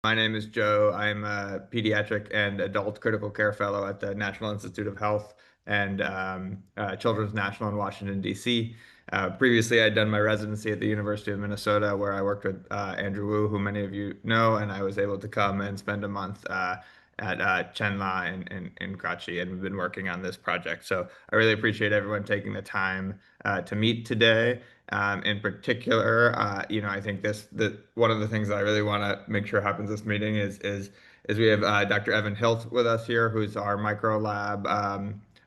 My name is Joe. I'm a pediatric and adult critical care fellow at the National Institute of Health and Children's National in Washington, D.C. Previously, I'd done my residency at the University of Minnesota, where I worked with Andrew Wu, who many of you know, and I was able to come and spend a month at Chenla in Karachi, and we've been working on this project. So I really appreciate everyone taking the time to meet today. In particular, I think one of the things that I really want to make sure happens this meeting is we have Dr. Evan Hilt with us here, who's our micro lab,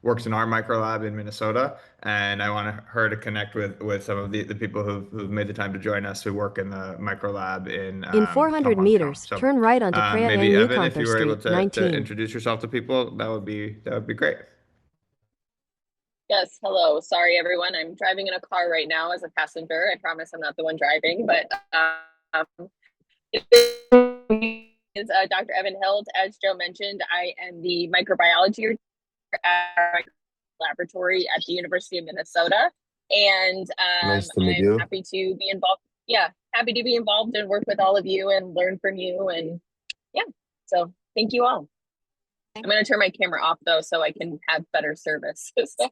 works in our micro lab in Minnesota, and I want her to connect with some of the people who've made the time to join us who work in the micro lab in In 400 Kampong Cham. meters, So turn right onto Preah maybe Ang Evan, if Newconther you were able Street, to 19. introduce yourself to people, that would be great. Yes, hello. Sorry, everyone. I'm driving in a car right now as a passenger. I promise I'm not the one driving, but it is Dr. Evan Hild. As Joe mentioned, I am the microbiology at laboratory at the University of Minnesota, and Nice to meet I'm you. happy to be involved. Yeah, happy to be involved and work with all of you and learn from you. And yeah, so thank you all. I'm going to turn my camera off though, so I can have better service. So.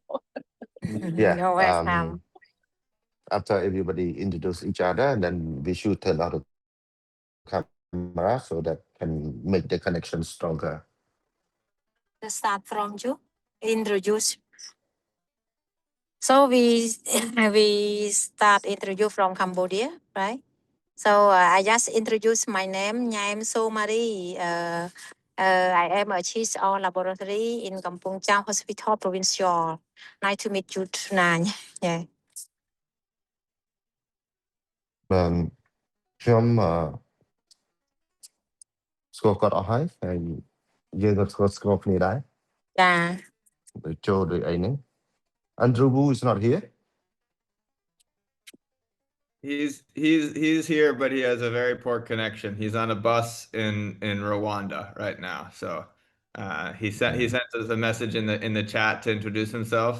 Yeah. You're welcome. After everybody introduce each other, and then we should turn on the camera so that can make the connection stronger. Let's start from you. Introduce. So we start introduce from Cambodia, right? So I just introduce my name, Nyam Somari. I am a chief of laboratory in Kampong Cham Hospital Provincial. Nice to meet you tonight. Yeah.ខ្ញុំស្គាល់គាត់អស់ហើយយើងក៏ស្គាល់គ្នាដែរ Yeah. ដូចចូលដូចអីហ្នឹង Andrew Wu is not here. He's here, but he has a very poor connection. He's on a bus in Rwanda right now. So he sent us a message in the chat to introduce himself,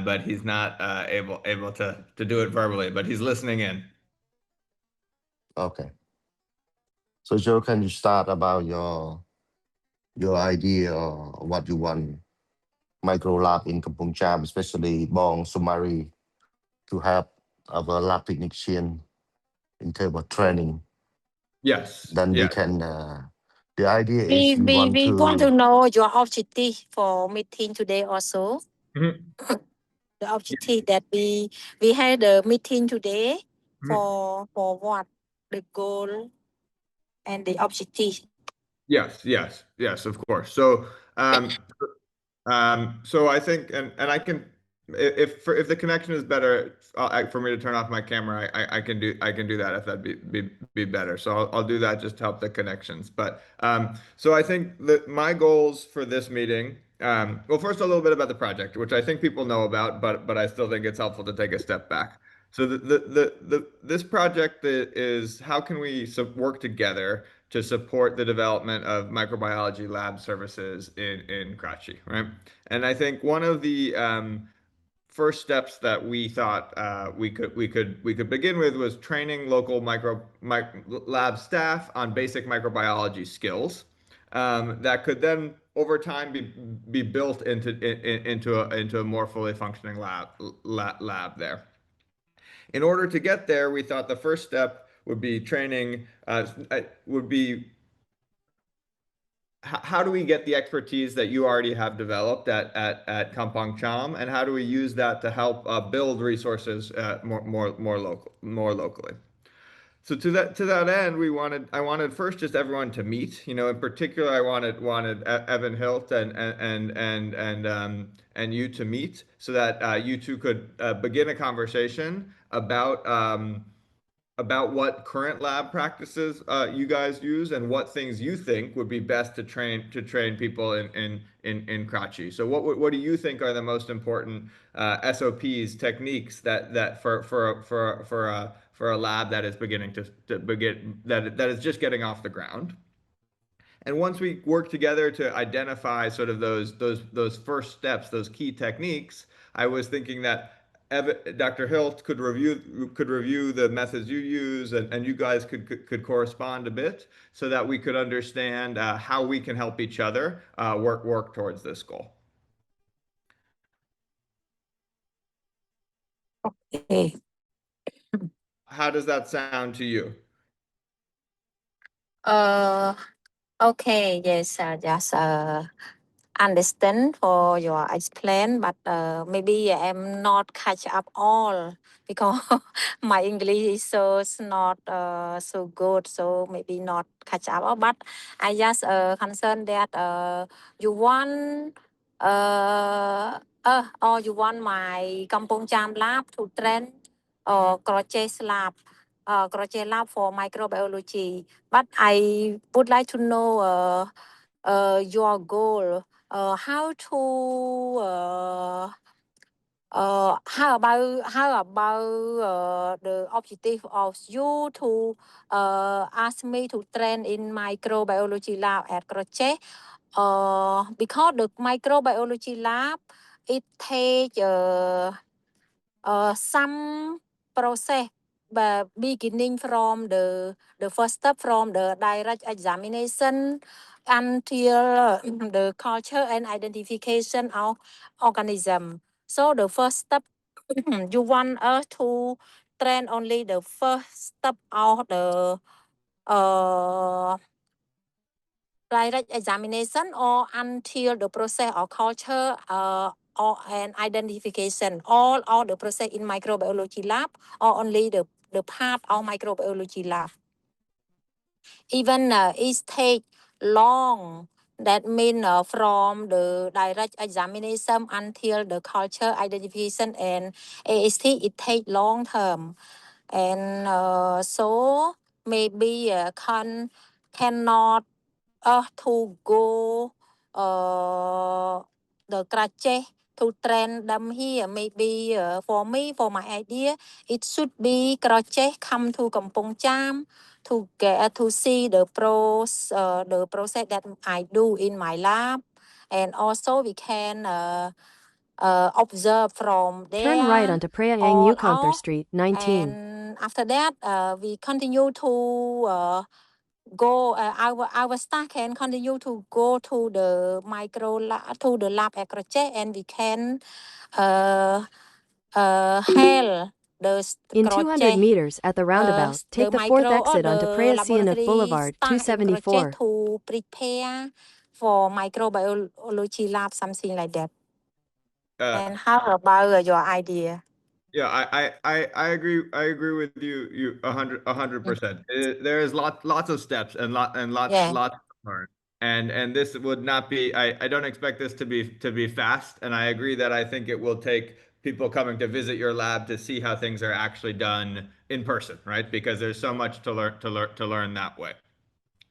but he's not able to do it verbally. But he's listening in. Okay. So Joe, can you start about your idea or what you want micro lab in Kampong Cham, especially Bong Sumari, to help our lab technician in terms of training? Yes. Then we can. The idea is we want to know your objective for meeting today also. Mhm. The objective that we had a meeting today for what the goal and the objective. Yes, of course. So so I think, and I can, if the connection is better for me to turn off my camera, I can do that if that'd be better. So I'll do that just to help the connections. But so I think that my goals for this meeting, well, first a little bit about the project, which I think people know about, but I still think it's helpful to take a step back. So this project is how can we work together to support the development of microbiology lab services in Karachi, right? And I think one of the first steps that we thought we could begin with was training local lab staff on basic microbiology skills that could then over time be built into a more fully functioning lab there. In order to get there, we thought the first step would be training, how do we get the expertise that you already have developed at Kampong Cham, and how do we use that to help build resources more locally? So to that end, I wanted first just everyone to meet. In particular, I wanted Evan Hilt and you to meet so that you two could begin a conversation about what current lab practices you guys use and what things you think would be best to train people in Karachi. So what do you think are the most important SOPs, techniques that for a lab that is beginning that is just getting off the ground? And once we work together to identify sort of those first steps, those key techniques, I was thinking that Dr. Hilt could review the methods you use, and you guys could correspond a bit so that we could understand how we can help each other work towards this goal. Okay. How does that sound to you? Okay, yes, just understand for your explain, but maybe I'm not catch up all because my English is so it's not so good, so maybe not catch up all. But I just concerned that you want or you want my Kampong Cham lab to train crochet lab for microbiology. But I would like to know your goal. How to how about the objective of you to ask me to train in microbiology lab at Crochet? Because the microbiology lab it take some process, but beginning from the first step from the direct examination until the culture and identification of organism. So the first step, you want us to train only the first step of the direct examination or until the process of culture or an identification, all the process in microbiology lab or only the part of microbiology lab. Even it take long. That means from the direct examination until the culture identification and AST, it take long term. And so maybe cannot to go the crochet to train them here. Maybe for me, for my idea, it should be crochet come to Kampong Cham to get to see the process that I do in my lab, and also we can observe from there. Turn right onto Preah Ang all Yukonther out. Street, 19. And after that, we continue to go. Our staff can continue to go to the to the lab at Crochet, and we can hail the In 200 crochet. meters at the roundabout, take the fourth exit onto Preah Sihanouk Boulevard, staff in Crochet 274. to prepare for microbiology lab, something like that. And how about your idea? Yeah, I agree with you 100%. There is lots of steps and lots Yeah. to learn. And this would not be, I don't expect this to be fast. And I agree that I think it will take people coming to visit your lab to see how things are actually done in person, right? Because there's so much to learn that way.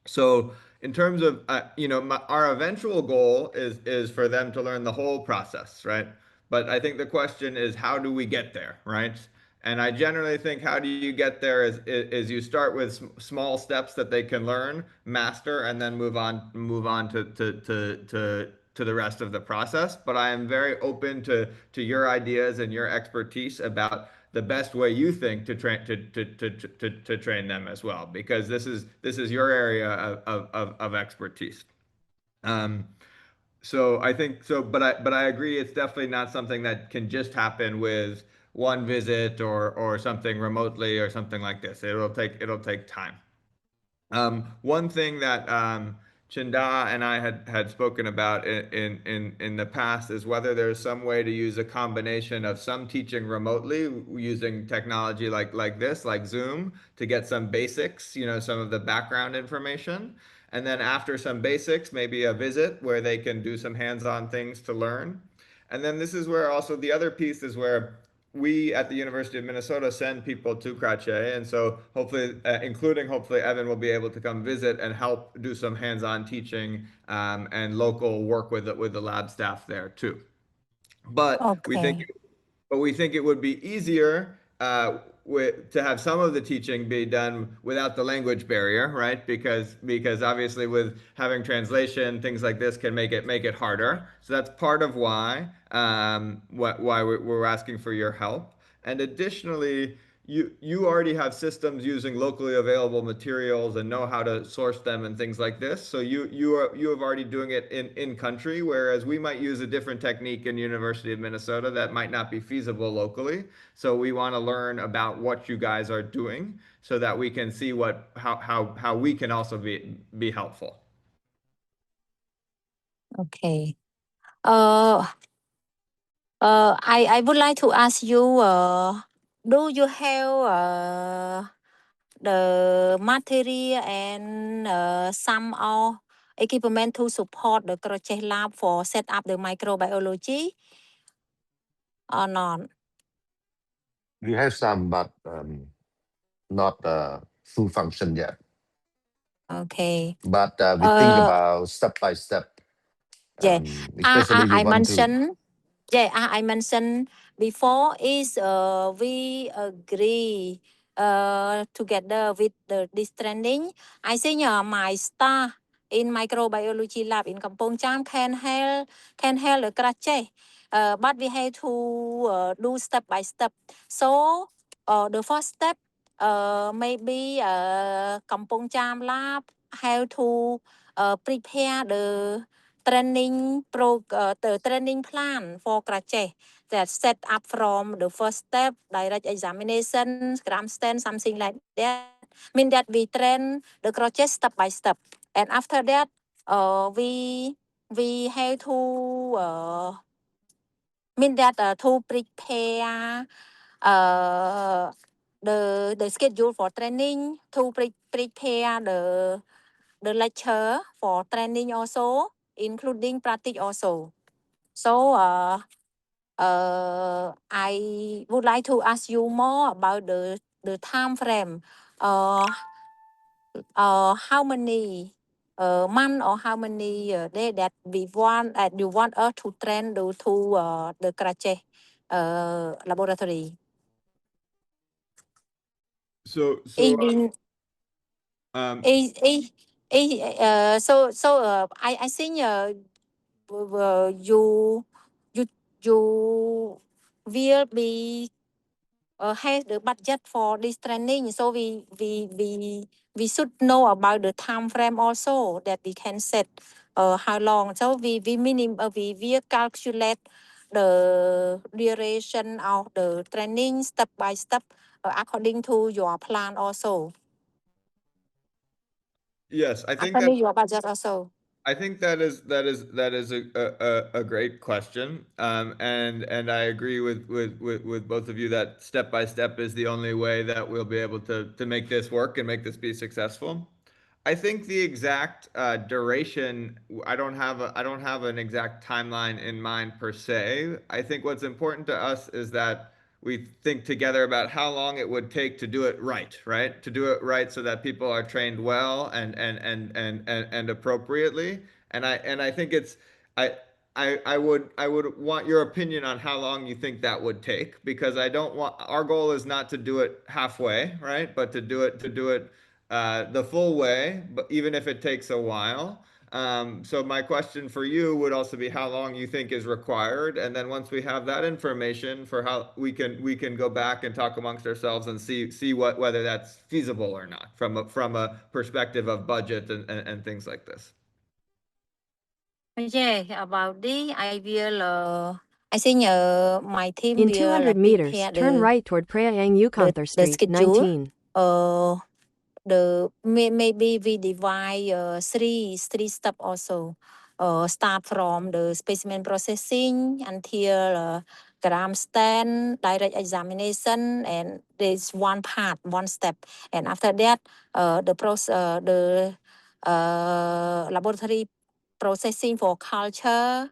So in terms of our eventual goal is for them to learn the whole process, right? But I think the question is, how do we get there, right? And I generally think, how do you get there is you start with small steps that they can learn, master, and then move on to the rest of the process. But I am very open to your ideas and your expertise about the best way you think to train them as well, because this is your area of expertise. So I think so, but I agree, it's definitely not something that can just happen with one visit or something remotely or something like this. It'll take time. One thing that Chinda and I had spoken about in the past is whether there's some way to use a combination of some teaching remotely using technology like this, like Zoom, to get some basics, some of the background information. And then after some basics, maybe a visit where they can do some hands-on things to learn. And then this is where also the other piece is where we at the University of Minnesota send people to Crochet, and so hopefully, including hopefully Evan will be able to come visit and help do some hands-on teaching and local work with the lab staff there too. But we think Okay. it would be easier to have some of the teaching be done without the language barrier, right? Because obviously with having translation, things like this can make it harder. So that's part of why we're asking for your help. And additionally, you already have systems using locally available materials and know how to source them and things like this. So you have already doing it in country, whereas we might use a different technique in University of Minnesota that might not be feasible locally. So we want to learn about what you guys are doing so that we can see how we can also be helpful. Okay. I would like to ask you, do you have the material and some of equipment to support the crochet lab for set up the microbiology or not? We have some, but not full function yet. Okay. But we think about step by step. Yeah. Especially we I want to. mentioned. Yeah, I mentioned before is we agree together with this training. I think my staff in microbiology lab in Kampong Cham can help the crochet. But we have to do step by step. So the first step maybe Kampong Cham lab have to prepare the training plan for crochet that set up from the first step, direct examination, gram stand, something like that. Mean that we train the crochet step by step, and after that, we have to mean that to prepare the schedule for training, to prepare the lecture for training also, including practice also. So I would like to ask you more about the time frame. How many month or how many day that we want you want us to train to the crochet laboratory? So I think you will be have the budget for this training, so we should know about the time frame also that we can set how long. So we will calculate the duration of the training step by step according to your plan also. yes, I think According to your budget also. I think that is a great question, and I agree with both of you that step by step is the only way that we'll be able to make this work and make this be successful. I think the exact duration, I don't have an exact timeline in mind per se. I think what's important to us is that we think together about how long it would take to do it right? To do it right so that people are trained well and appropriately. And I think it's I I would want your opinion on how long you think that would take, because I don't want, our goal is not to do it halfway, right? But to do it the full way, but even if it takes a while. So my question for you would also be how long you think is required, and then once we have that information for how we can go back and talk amongst ourselves and see whether that's feasible or not from a perspective of budget and things like this. Yeah, about this, I will. I think my team In will 200 meters, prepare turn right toward Prayang Yukon the Street, schedule. 19. Maybe we divide three step also. Start from the specimen processing until gram stand, direct examination, and there's one part, one step. And after that, the laboratory processing for culture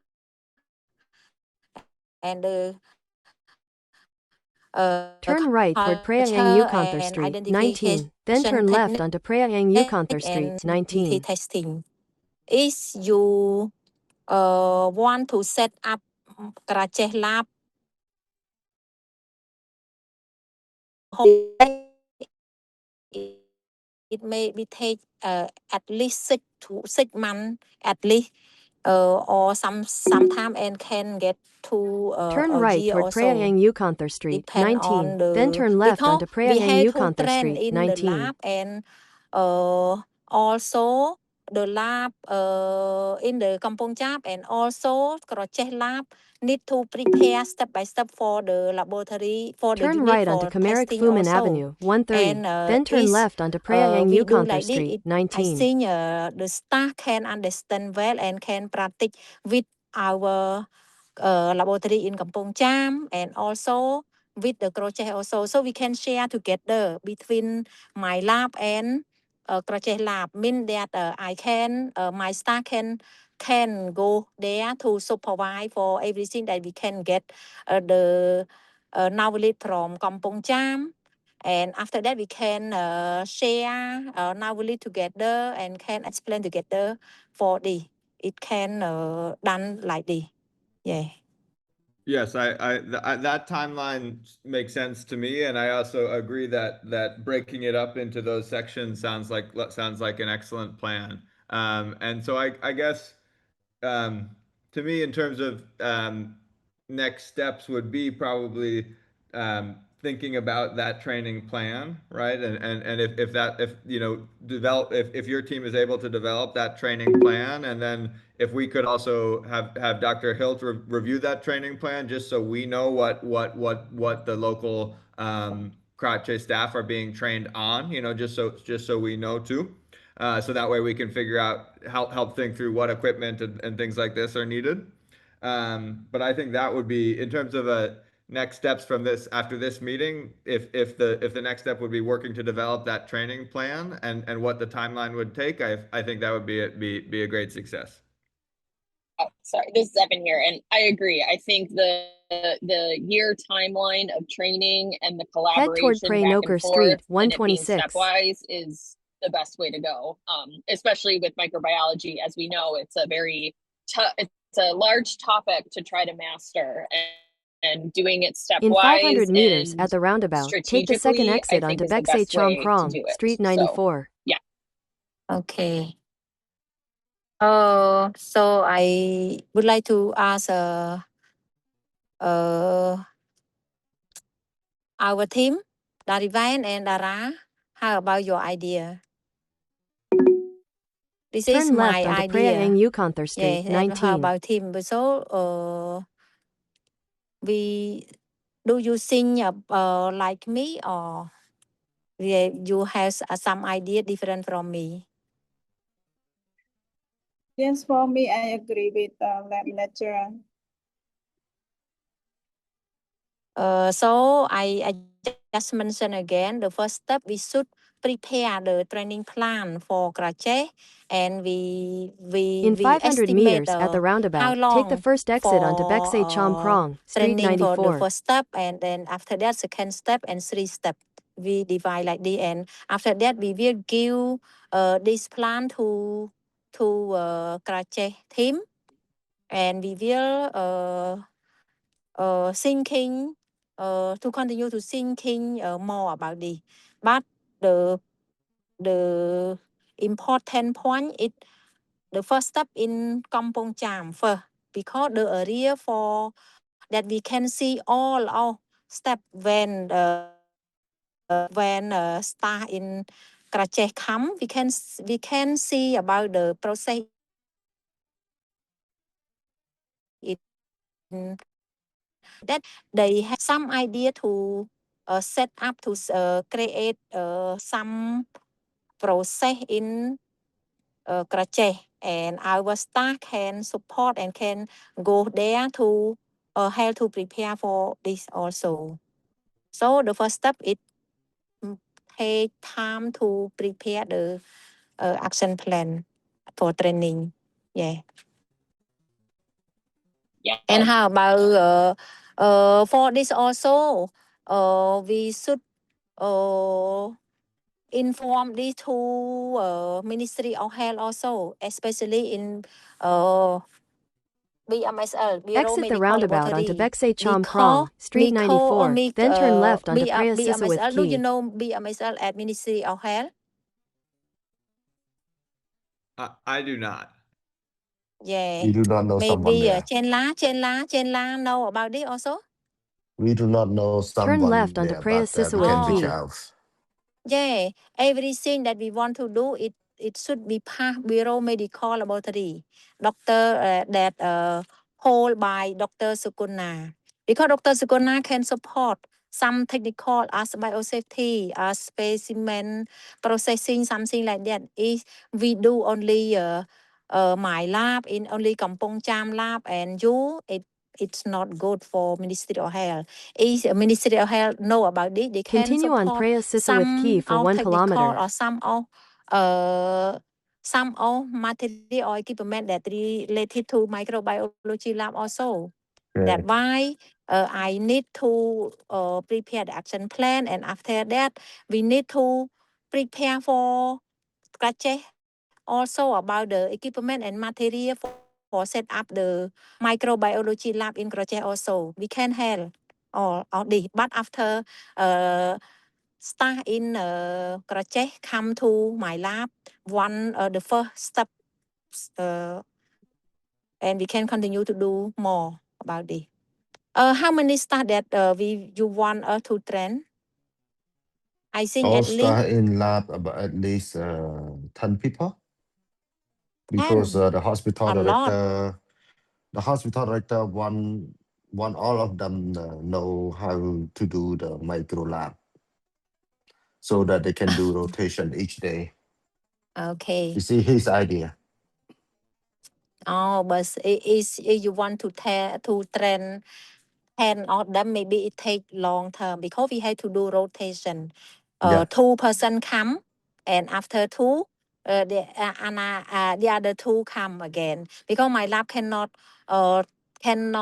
and the Turn right toward Prayang Yukon Street, 19. Then turn left onto Prayang Yukon Street, 19. Testing. Is you want to set up crochet lab whole day, it may be take at least 6 months at least, or sometime and can get to Turn a right year toward or Preah so. Ang Yukonthar Street, Depend 19. on Then the turn left because onto we Preah Ang have to Yukonthar train Street, in the 19. lab, and also the lab in the Kampong Cham, and also Krocheh lab need to prepare step by step for the laboratory, for the Turn unit right onto for Comeric testing Fuman also. Avenue, 130. And Then turn is left onto Preah Ang we do Yukonthar like this, Street, I 19. think the staff can understand well and can practice with our laboratory in Kampong Cham, and also with the Krocheh also. So we can share together between my lab and Krocheh lab. Mean that I can, my staff can go there to supervise for everything that we can get the knowledge from Kampong Cham. And after that, we can share knowledge together and can explain together for the, it can done like this. Yeah. Yes, that timeline makes sense to me, and I also agree that breaking it up into those sections sounds like an excellent plan. And so I guess to me, in terms of next steps, would be probably thinking about that training plan, right? And if you know develop if your team is able to develop that training plan, and then if we could also have Dr. Hilt review that training plan, just so we know what the local Krache staff are being trained on, you know, just so we know too. So that way we can figure out help think through what equipment and things like this are needed. But I think that would be in terms of next steps from this after this meeting. If the next step would be working to develop that training plan and what the timeline would take, I think that would be a great success. Oh, sorry, this is Evan here, and I agree. I think the year timeline of training and the Head toward collaboration Pray back Noker and Street, forth and it being 126. stepwise is the best way to go. Especially with microbiology, as we know, it's a very it's a large topic to try to master, and doing it In 500 stepwise meters and at the roundabout, take the second strategically, I exit think onto is the Beksay best Chom way to Krong, do it. Street So 94. yeah. Okay. So I would like to ask our team, Darivan and Dara, how about your idea? This is Turn my left onto Preah Ang idea. Yukonthar Yeah, Street, and how 19. about team? So we do you think like me, or you have some idea different from me? Yes, for me, I agree with lab lecturer. So I just mentioned again, the first step, we should prepare the training plan for Krache, and In 500 estimate meters at the how roundabout, long take the first exit onto for Beksay Chom Krong, Street training for the 94. first step, and then after that, second step and 3 step. We divide like this, and after that, we will give this plan to Krache team, and we will thinking to continue to thinking more about this. But the important point is the first step in Kampong Cham first, because the area for that we can see all our step when start in Krache come, we can see about the process in that they have some idea to set up to create some process in Krache, and our staff can support and can go there to help to prepare for this also. So the first step is take time to prepare the action plan for training. Yeah. Yeah. And how about for this also, we should inform this to Ministry of Health also, especially in BMSL, Bureau Exit the Medical roundabout onto Laboratory. Bexe Chom Miko, Prong, Street Miko, 94, Mik, then turn left onto B- Preah Sisawith BMSL. Do you Key. know BMSL at Ministry of Health? I do not. Yeah. We do not know someone Maybe there. Chen La know about it also? We do not know someone left onto there, Preah but we Sisawith can reach Key. out. Yeah, everything that we want to do, it should be part Bureau Medical Laboratory. Doctor that hold by Dr. Sukuna. Because Dr. Sukuna can support some technical as biosafety, as specimen processing, something like that. Is we do only my lab in only Kampong Cham lab and it's not good for Ministry of Health. Is Ministry of Health know about this? They can Continue on support Preah Sisawith Key some for of 1 technical kilometer. or some of material or equipment that related to microbiology lab also. Okay. That's why I need to prepare the action plan, and after that we need to prepare for scratches also about the equipment and material for set up the microbiology lab in Croce also. We can help all this. But after start in Croce, come to my lab, the first step, and we can continue to do more about this. How many staff that you want to train? I think All at least start in lab about at least 10 people. Because 10. the hospital A lot. director want all of them know how to do the micro lab, so that they can do rotation each day. Okay. You see his idea. Oh, but if you want to train 10 of them, maybe it take long term because we have to do rotation. Yeah. 2 person come, and after 2, the other 2 come again. Because my lab cannot train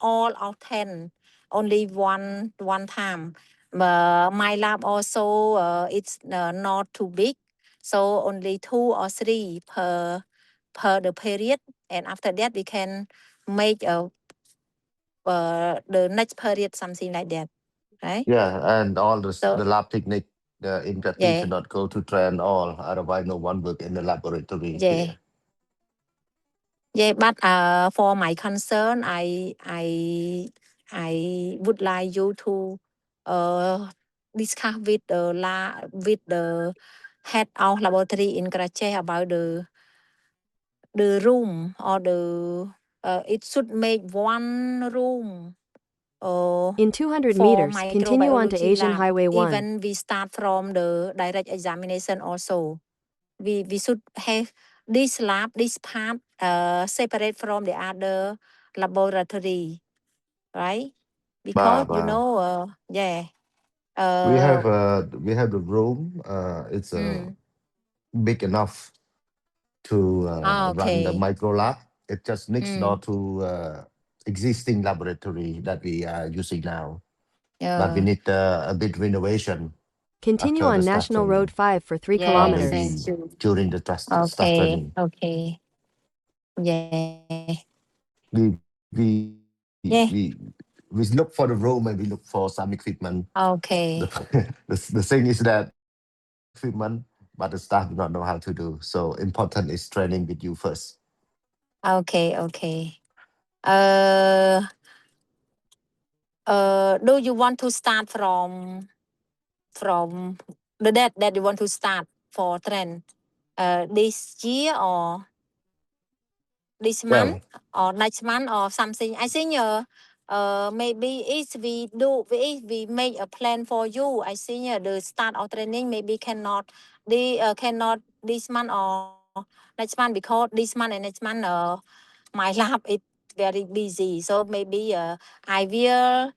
all of 10 only one time. My lab also it's not too big, so only 2 or 3 per the period, and after that we can make the next period something like that, right? Yeah, and all the So lab technique in Grati yeah, cannot go to train all, otherwise no one work in the laboratory yeah, here. yeah. But for my concern, I would like you to discuss with the head of laboratory in Karachi about the room or the it should make one room In 200 for meters, continue onto microbiology Asian lab. Highway 1. Even we start from the direct examination also. We should have this lab, this part separate from the other laboratory, right? Because you But know, yeah. we have the room. It's big enough to run the Okay. micro lab. It just next door Mm. to existing laboratory that we are using now. But we Yeah. need a bit renovation Continue after the on staff National training, Road 5 for 3 Yes, or kilometers. maybe during the staff Okay. training. Okay. Yeah. We we Yeah. we we look for the room and we look for some equipment. Okay. The thing is that equipment, but the staff do not know how to do. So important is training with you first. Okay. Okay. Do you want to start from the date that you want to start for trend? This year or this month or next month or something? I think maybe if we make a plan for you, I think the start of training maybe cannot this month or next month, because this month and next month my lab is very busy. So maybe I will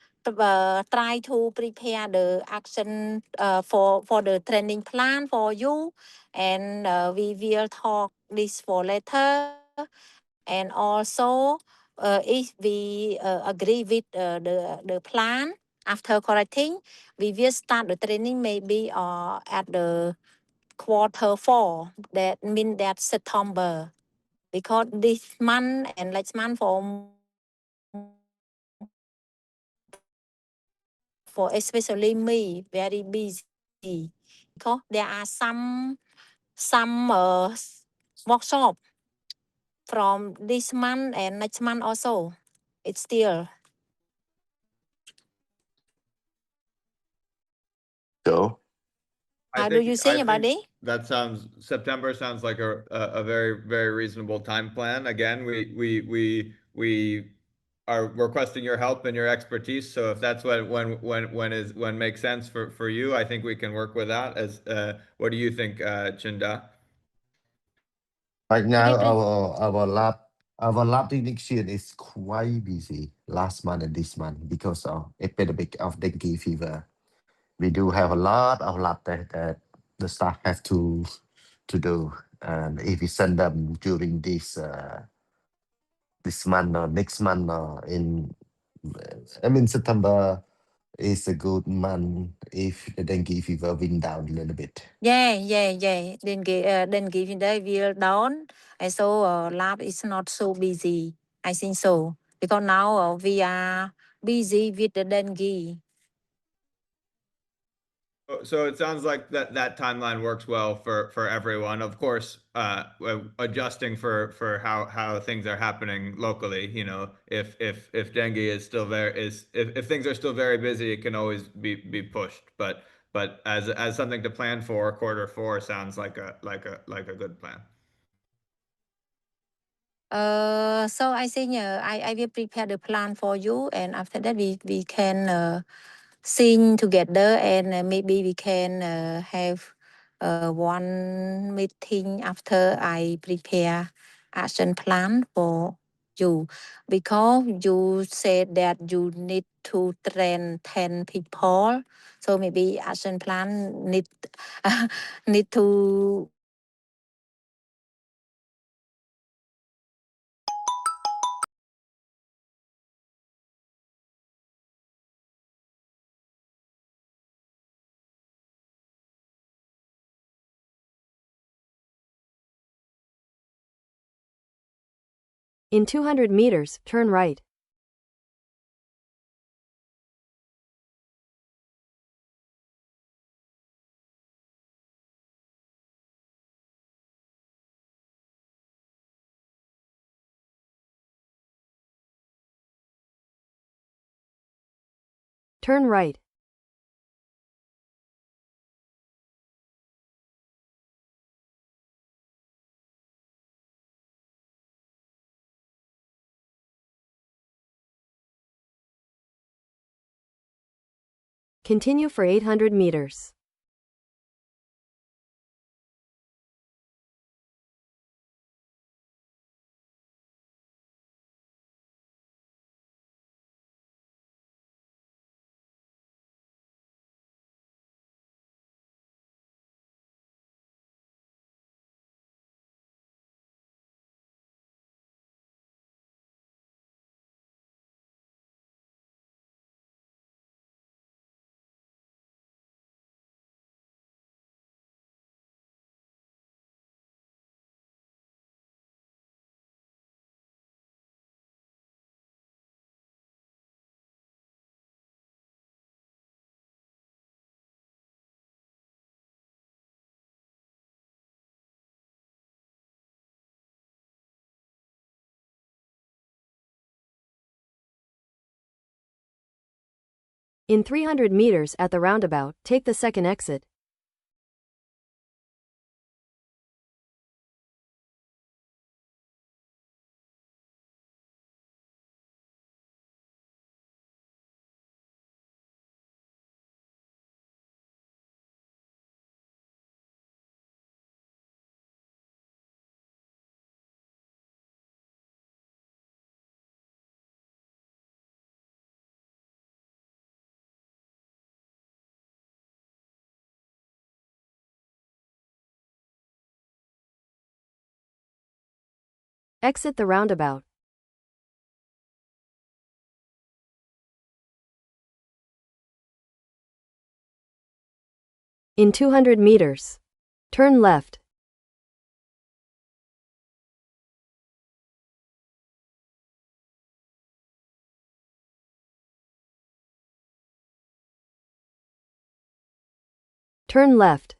try to prepare the action for the training plan for you, and we will talk this for later. And also if we agree with the plan, after correcting, we will start the training maybe at the quarter 4. That means that September. because this month and next month for especially me very busy because there are some workshop from this month and next month also. It's still. Joe. How do you think about it? That September sounds like a very, very reasonable time plan. Again, we are requesting your help and your expertise. So if that's when makes sense for you, I think we can work with that. What do you think, Chinda? Right now, Maybe our lab technician is quite busy last month and this month because of epidemic of dengue fever. We do have a lot of lab that the staff have to do, and if we send them during this month or next month or I mean September is a good month if the dengue fever went down a little bit. yeah. Then give the will down. And so lab is not so busy. I think so. Because now we are busy with the dengue. So it sounds like that timeline works well for everyone. Of course, adjusting for how things are happening locally. You know, if dengue is still if things are still very busy, it can always be pushed. But as something to plan for, quarter 4 sounds like a good plan. So I think I will prepare the plan for you, and after that we can sing together, and maybe we can have one meeting after I prepare action plan for you, because you said that you need to train 10 people, so maybe action plan need to. In 200 meters, turn right. Turn right. Continue for 800 meters. In 300 meters at the roundabout, take the second exit. Exit the roundabout. In 200 meters, turn left. Turn left.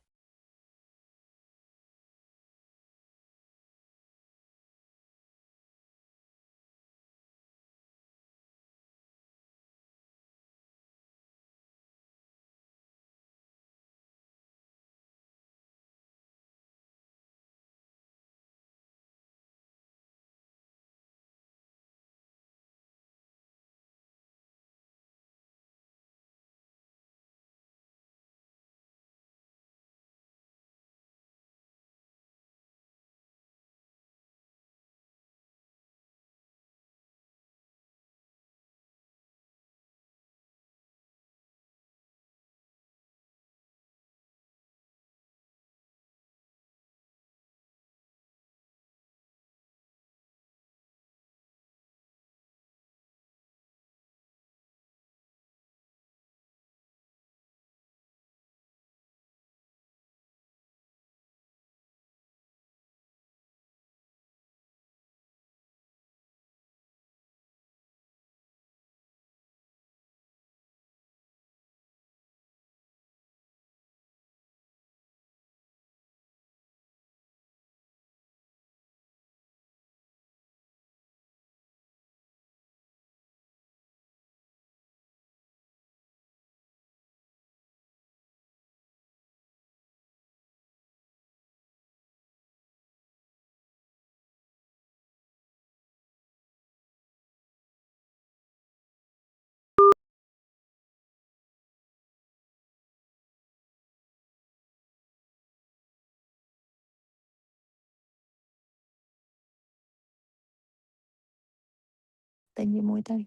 Tên gì mũi tên?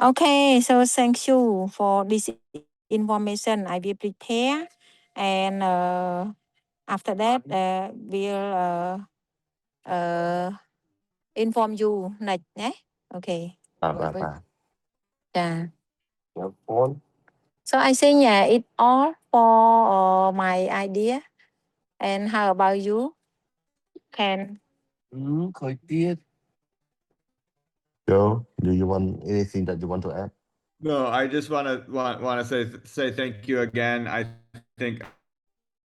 Okay, so thank you for this information. I will prepare, and after that, we'll inform you next. Okay. Yeah. So I think it's all for my idea. And how about you? Can Joe, do you want anything that you want to add? No, I just want to say thank you again. Think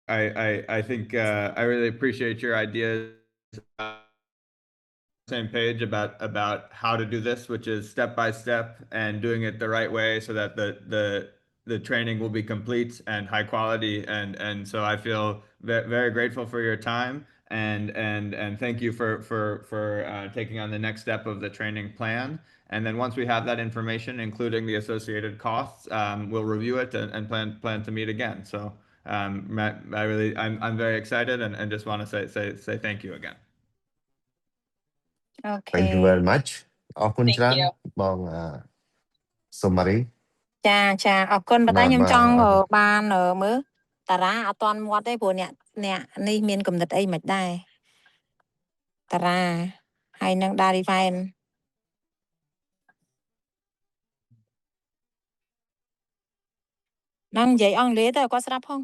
I think I really appreciate your ideas. Same page about how to do this, which is step by step and doing it the right way so that the training will be complete and high quality. And so I feel very grateful for your time and thank you for taking on the next step of the training plan. And then once we have that information, including the associated costs, we'll review it and plan to meet again. So Matt, I'm very excited and just want to say thank you again. Thank you okay. very much អរគុណ Thank ច្រើន you. បងសុមារី ចាអរគុណប៉ុន្តែខ្ញុំចង់បានមើលតារាអត់ទាន់មាត់ទេព្រោះអ្នកនេះមានកំណត់អីមិនដែរតារាហើយនឹងដារីវ៉ែននឹងនិយាយអង់គ្លេសទៅគាត់ស្ដាប់ផង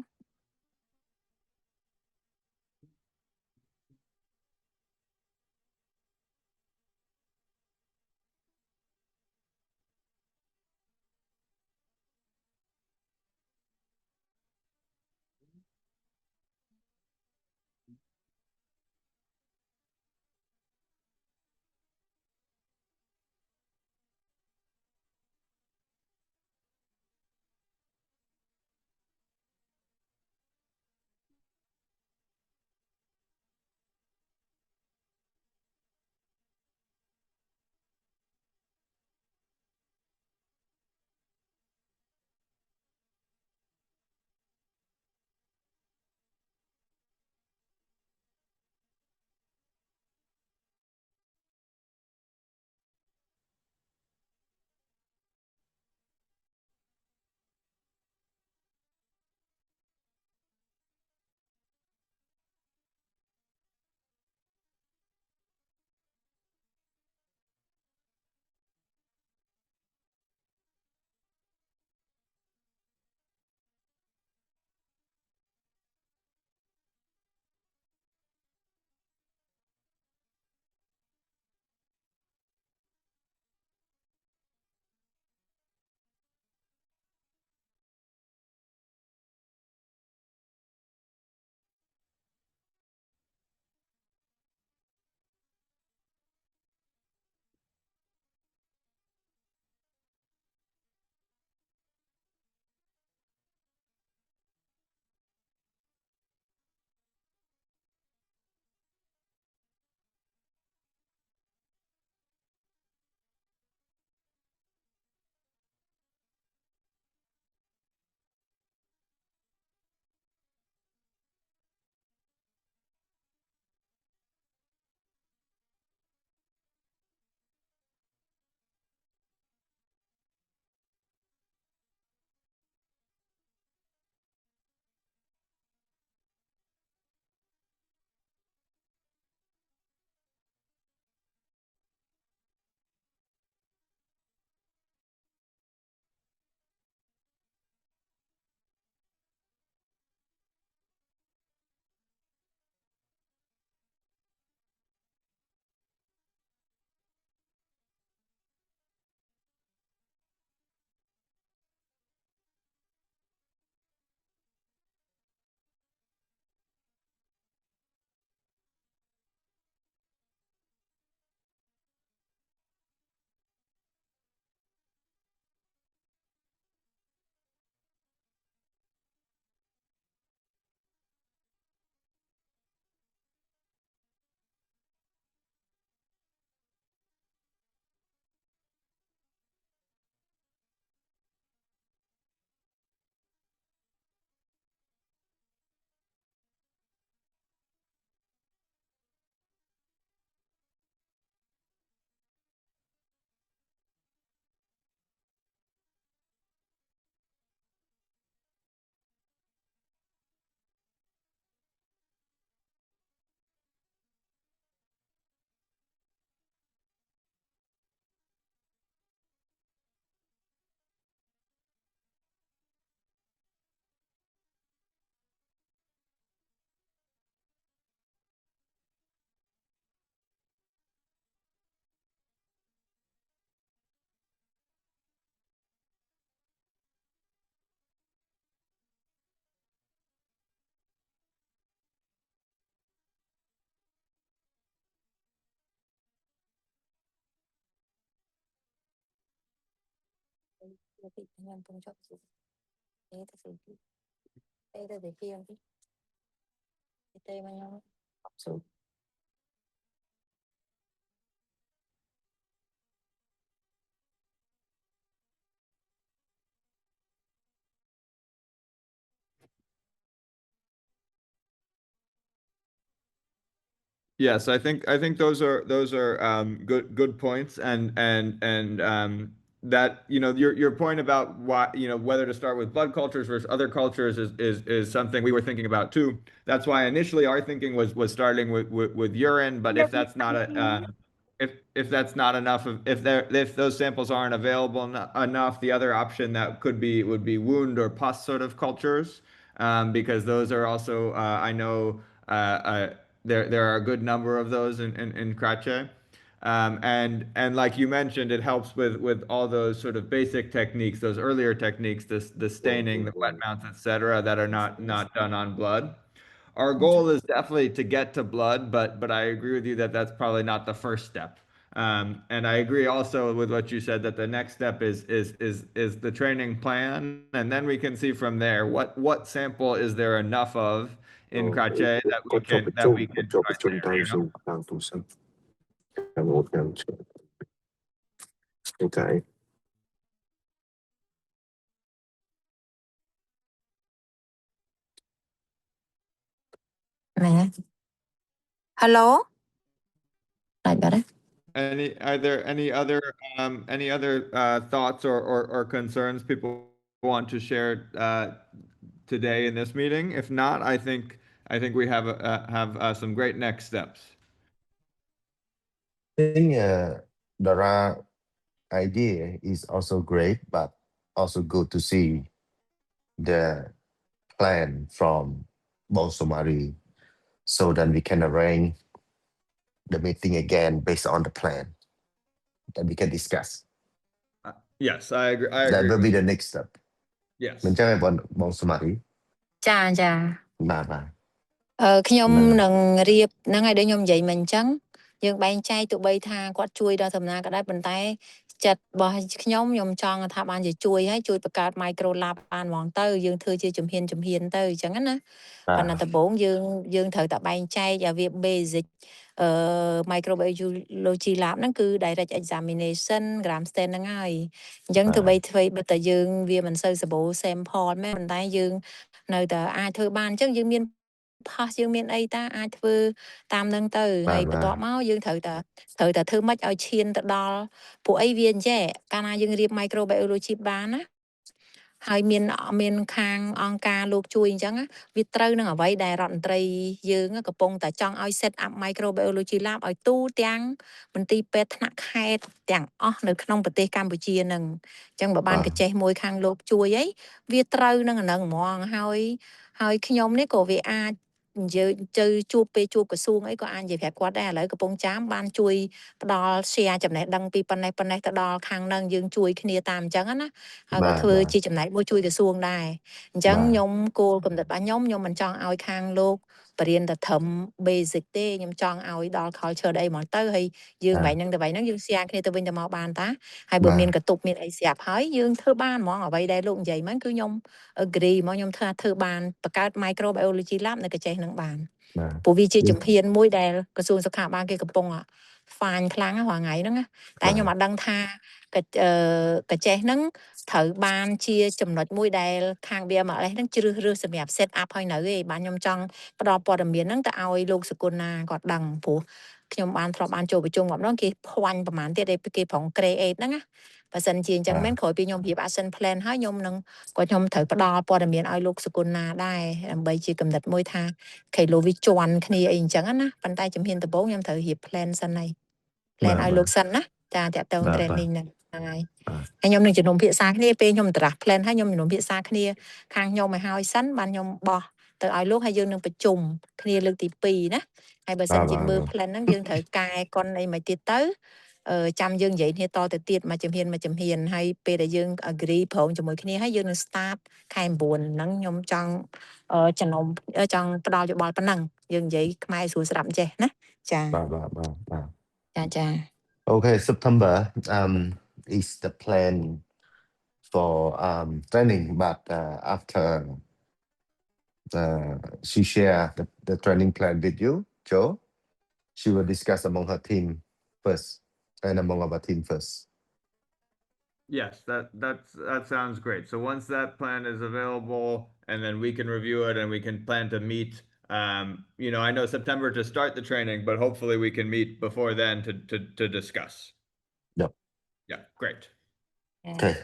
Yes, I think those are good points, and that, you know, your point about why, you know, whether to start with blood cultures versus other cultures is something we were thinking about too. That's why initially our thinking was starting with urine, but if that's not a if that's not enough of, if those samples aren't available enough, the other option that would be wound or pus sort of cultures, because those are also I know there are a good number of those in Crache. And like you mentioned, it helps with all those sort of basic techniques, those earlier techniques, the staining, the wet mounts, etc., that are not done on blood. Our goal is definitely to get to blood, but I agree with you that that's probably not the first step. And I agree also with what you said, that the next step is the training plan, and then we can see from there what sample is there enough of in Crache that we can start there, you know? Okay. Nè. Hello. Lại bà đó. Are there any other thoughts or concerns people want to share today in this meeting? If not, I think we have some great next steps. I think the raw idea is also great, but also good to see the plan from Bong Somari, so then we can arrange the meeting again based on the plan that we can discuss. Yes, I agree. That will be the next step. Yes. មិនចឹងឯងបងសុមារី ចាចា បាទ ខ្ញុំ ណា នឹងរៀបហ្នឹងឲ្យដូចខ្ញុំនិយាយមិញអញ្ចឹងយើងបែងចែកទោះបីថាគាត់ជួយដល់ដំណើរក៏ដោយប៉ុន្តែចិត្តរបស់ខ្ញុំចង់ថាបានជាជួយឲ្យជួយបង្កើត micro lab បានហ្មងទៅយើងធ្វើជាជំហានទៅអញ្ចឹងណា ប៉ុន្តែដំបូងយើងត្រូវតែបែងចែកឲ្យវា basic microbiology lab ហ្នឹងគឺ direct examination gram stain ហ្នឹងហើយអញ្ចឹងទោះបីតែយើងវាមិនសូវសម្បូរ sample មែនប៉ុន្តែយើងនៅតែអាចធ្វើបានអញ្ចឹងយើងមាន pass យើងមានអីតាអាចធ្វើតាមនឹងទៅហើយបន្ទាប់មកយើងត្រូវតែធ្វើម៉េចឲ្យឈានទៅដល់ពួកអីវាអញ្ចេះកាលណាយើងរៀប microbiology បានណាហើយមានខាងអង្គការលោកជួយអញ្ចឹងវាត្រូវនឹងអ្វីដែលរដ្ឋមន្ត្រីយើងកំពុងតែចង់ឲ្យ set up microbiology lab ឲ្យទូទាំងមន្ទីរពេទ្យថ្នាក់ខេត្តទាំងអស់នៅក្នុងប្រទេសកម្ពុជានឹងអញ្ចឹងបើបានកចេះមួយខាងលោកជួយអីវាត្រូវនឹងអានឹងហ្មងហើយខ្ញុំនេះក៏វាអាចនិយាយទៅជួបក្រសួងអីក៏អាចនិយាយប្រាប់គាត់ដែរឥឡូវកំពុងចាំបានជួយផ្ដល់ share ចំណេះដឹងពីប៉ុណ្ណេះទៅដល់ខាងនឹងយើងជួយគ្នាតាមអញ្ចឹងណាហើយក៏ធ្វើជាចំណែកមួយជួយក្រសួងដែរអញ្ចឹងខ្ញុំគោលគំនិតរបស់ខ្ញុំមិនចង់ឲ្យខាងលោកបរៀនតែត្រឹម basic ទេខ្ញុំចង់ឲ្យដល់ culture អីហ្មងទៅហើយយើងថ្ងៃហ្នឹងយើង share គ្នាទៅវិញទៅមកបានតាហើយបើមានកតុបមានអីស្រាប់ហើយយើងធ្វើបានហ្មងអ្វីដែលលោកនិយាយហ្នឹងគឺខ្ញុំ agree ហ្មងខ្ញុំធ្វើបានបង្កើត microbiology lab នៅកញ្ចេះហ្នឹងបានព្រោះវាជាជំហានមួយដែលក្រសួងសុខាភិបាលគេកំពុងហ្វាញខ្លាំងហ្នឹងរាល់ថ្ងៃហ្នឹងតែខ្ញុំអត់ដឹងថាកញ្ចេះហ្នឹងត្រូវបានជាចំណុចមួយដែលខាង BMS ហ្នឹងជ្រើសរើសសម្រាប់ set up ហើយនៅឯបានខ្ញុំចង់ផ្ដល់ព័ត៌មានហ្នឹងទៅឲ្យលោកសកុណាគាត់ដឹងព្រោះខ្ញុំបានធ្លាប់បានចូលប្រជុំម្ដងគេភ័ញប្រហែលទៀតគេប្រង grade 8ហ្នឹងណាបើសិនជាអញ្ចឹងមែនក្រោយពីខ្ញុំរៀប action plan ហើយខ្ញុំនឹងគាត់ខ្ញុំត្រូវផ្ដល់ព័ត៌មានឲ្យលោកសកុណាដែរដើម្បីជាកំណត់មួយថាខេឡូវីជន់គ្នាអីអញ្ចឹងណាប៉ុន្តែជំហានដំបូងខ្ញុំត្រូវរៀប plan សិនហើយ plan ឲ្យលោកសិនណាចាតាក់ទង training ហ្នឹងហើយខ្ញុំនឹងជំនុំភាសាគ្នាពេលខ្ញុំត្រាស់ plan ហើយខ្ញុំជំនុំភាសាគ្នាខាងខ្ញុំឲ្យហើយសិនបានខ្ញុំបោះទៅឲ្យលោកហើយយើងនឹងប្រជុំគ្នាលើកទី2ណាហើយបើសិនជាមើល plan ហ្នឹងយើងត្រូវកែកុនអីមួយទៀតទៅចាំយើងនិយាយគ្នាតទៅទៀតមួយជំហានហើយពេលដែលយើង agree ព្រមជាមួយគ្នាហើយយើងនឹង start ខែ9ហ្នឹងខ្ញុំចង់ចង់ផ្ដល់យោបល់ប៉ុណ្ណឹងយើងនិយាយខ្មែរស្រួលស្ដាប់ចេះណាចាចា Okay, September is the plan for training, but after she share the training plan with you, Joe, she will discuss among her team first and among our team first. Yes, that sounds great. So once that plan is available, and then we can review it and we can plan to meet. You know, I know September to start the training, but hopefully we can meet before then to discuss. Yep. Yeah, great. Okay.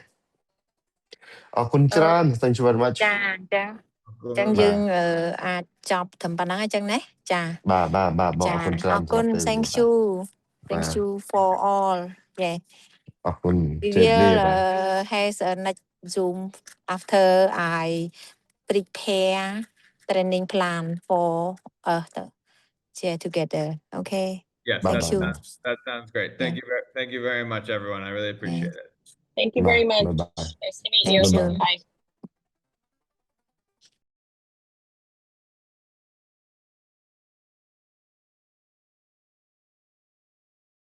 អរគុណច្រើន Thank you very much ចាចាអញ្ចឹងយើងអាចចប់ត្រឹមប៉ុណ្ណឹងអញ្ចឹងណាចា បាទបងអរគុណច្រើន អរគុណ thank you thank you for all yeah អរគុណ we ជម្រាបលា will បាទ has a next Zoom after I prepare training plan for share together okay Yes, thank you that sounds great. Thank you very much, everyone. I really appreciate it. Thank you very much. Bye-bye. Nice to meet Thank you. you. Bye.